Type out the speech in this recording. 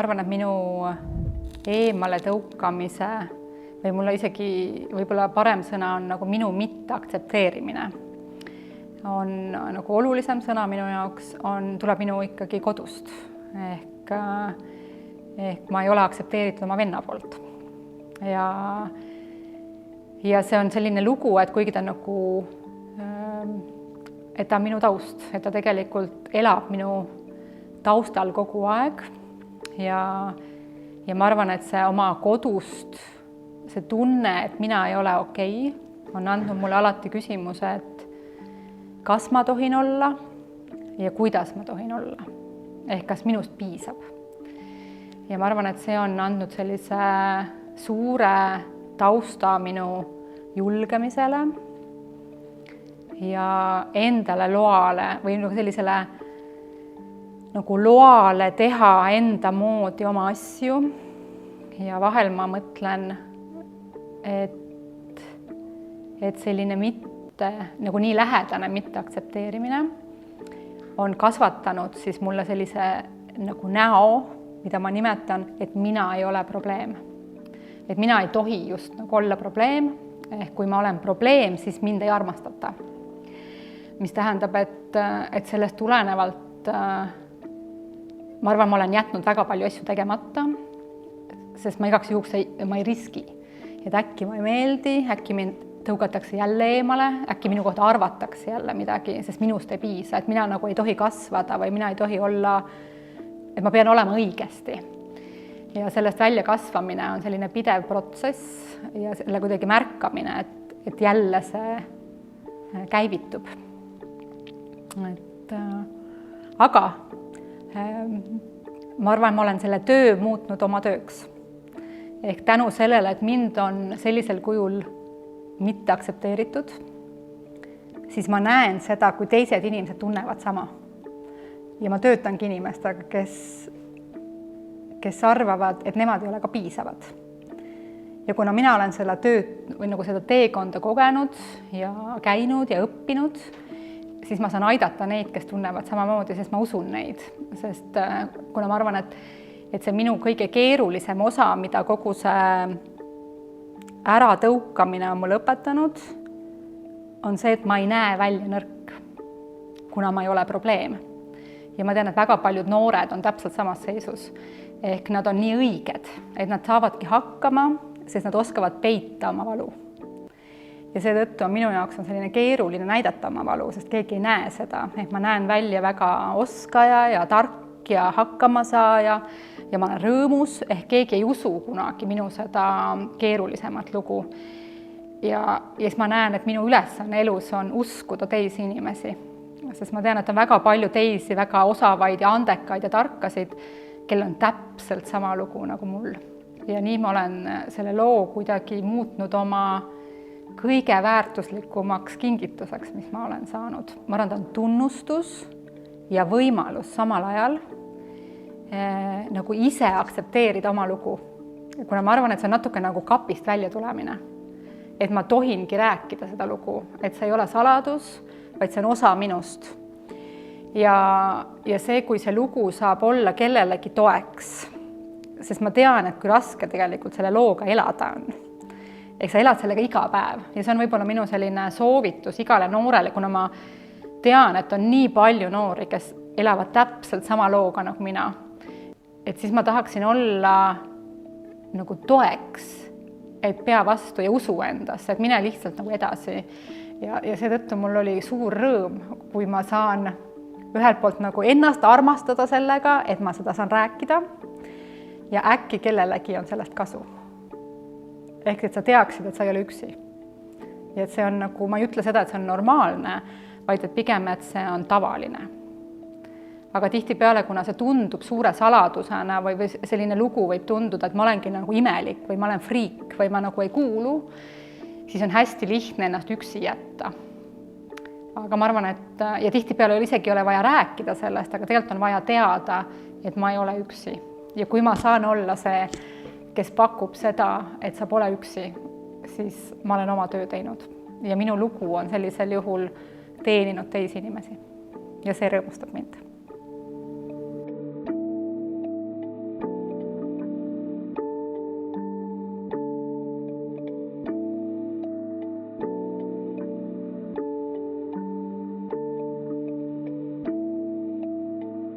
ma arvan, et minu eemale tõukamise või mulle isegi võib-olla parem sõna on nagu minu mitteaktsepteerimine on nagu olulisem sõna minu jaoks, tuleb minu ikkagi kodust. Ehk ma ei ole aktsepteeritud oma venna poolt. Ja see on selline lugu, et kuigi ta nagu, et ta on minu taust, et ta tegelikult elab minu taustal kogu aeg ja ma arvan, et see oma kodust, see tunne, et mina ei ole okei, on andnud mulle alati küsimuse, et kas ma tohin olla ja kuidas ma tohin olla. Ehk kas minust piisab. Ja ma arvan, et see on andnud sellise suure tausta minu julgemisele ja endale loale või sellisele nagu loale teha enda moodi oma asju. Ja vahel ma mõtlen, et selline nagu nii lähedane mitteaktsepteerimine on kasvatanud siis mulle sellise nagu näo, mida ma nimetan, et mina ei ole probleem. Et mina ei tohi just nagu olla probleem, ehk kui ma olen probleem, siis mind ei armastata. Mis tähendab, et sellest tulenevalt ma arvan, ma olen jätnud väga palju asju tegemata, sest ma igaks juhuks ma ei riski. Et äkki ma ei meeldi, äkki mind tõugatakse jälle eemale, äkki minu kohta arvatakse jälle midagi, sest minust ei piisa, et mina nagu ei tohi kasvada või mina ei tohi olla, et ma pean olema õigesti. Ja sellest välja kasvamine on selline pidev protsess ja selle kuidagi märkamine, et jälle see käivitub. Aga ma arvan, ma olen selle töö muutnud oma tööks. Ehk tänu sellele, et mind on sellisel kujul mitte aktsepteeritud, siis ma näen seda, kui teised inimesed tunnevad sama. Ja ma töötangi inimestega, kes arvavad, et nemad ei ole ka piisavad. Ja kuna mina olen seda tööd või nagu seda teekonda kogenud ja käinud ja õppinud, siis ma saan aidata neid, kes tunnevad samamoodi, sest ma usun neid. Sest kuna ma arvan, et see minu kõige keerulisem osa, mida kogu see äratõukamine on mulle õpetanud, on see, et ma ei näe välja nõrk, kuna ma ei ole probleem. Ja ma tean, et väga paljud noored on täpselt samas seisus. Ehk nad on nii õiged, et nad saavadki hakkama, sest nad oskavad peita oma valu. Ja seetõttu on minu jaoks on selline keeruline näidata oma valu, sest keegi ei näe seda. Ehk ma näen välja väga oskaja ja tark ja hakkamasaaja ja ma olen rõõmus, ehk keegi ei usu kunagi minu seda keerulisemat lugu. Ja siis ma näen, et minu ülesanne elus on uskuda teisi inimesi. Sest ma tean, et on väga palju teisi, väga osavaid ja andekaid ja tarkasid, kel on täpselt sama lugu nagu mul. Ja nii ma olen selle loo kuidagi muutnud oma kõige väärtuslikumaks kingituseks, mis ma olen saanud. Ma arvan, ta on tunnustus ja võimalus samal ajal nagu ise aktsepteerida oma lugu. Kuna ma arvan, et see on natuke nagu kapist välja tulemine. Et ma tohingi rääkida seda lugu, et see ei ole saladus, vaid see on osa minust. Ja see, kui see lugu saab olla kellelegi toeks, sest ma tean, et kui raske tegelikult selle looga elada on. Ehk sa elad sellega iga päev ja see on võib-olla minu selline soovitus igale noorele, kuna ma tean, et on nii palju noori, kes elavad täpselt sama looga nagu mina. Et siis ma tahaksin olla nagu toeks, et pea vastu ja usu endasse, et mine lihtsalt nagu edasi. Ja seetõttu mul oli suur rõõm, kui ma saan ühelt poolt nagu ennast armastada sellega, et ma seda saan rääkida ja äkki kellelegi on sellest kasu. Ehk et sa teaksid, et sa ei ole üksi. Ja et see on nagu, ma ei ütle seda, et see on normaalne, vaid et pigem, et see on tavaline. Aga tihtipeale, kuna see tundub suure saladusena või selline lugu võib tunduda, et ma olengi nagu imelik või ma olen friik või ma nagu ei kuulu, siis on hästi lihtne ennast üksi jätta. Aga ma arvan, et ja tihtipeale isegi ei ole vaja rääkida sellest, aga tegelikult on vaja teada, et ma ei ole üksi. Ja kui ma saan olla see, kes pakub seda, et sa pole üksi, siis ma olen oma töö teinud. Ja minu lugu on sellisel juhul teeninud teisi inimesi. Ja see rõõmustab mind.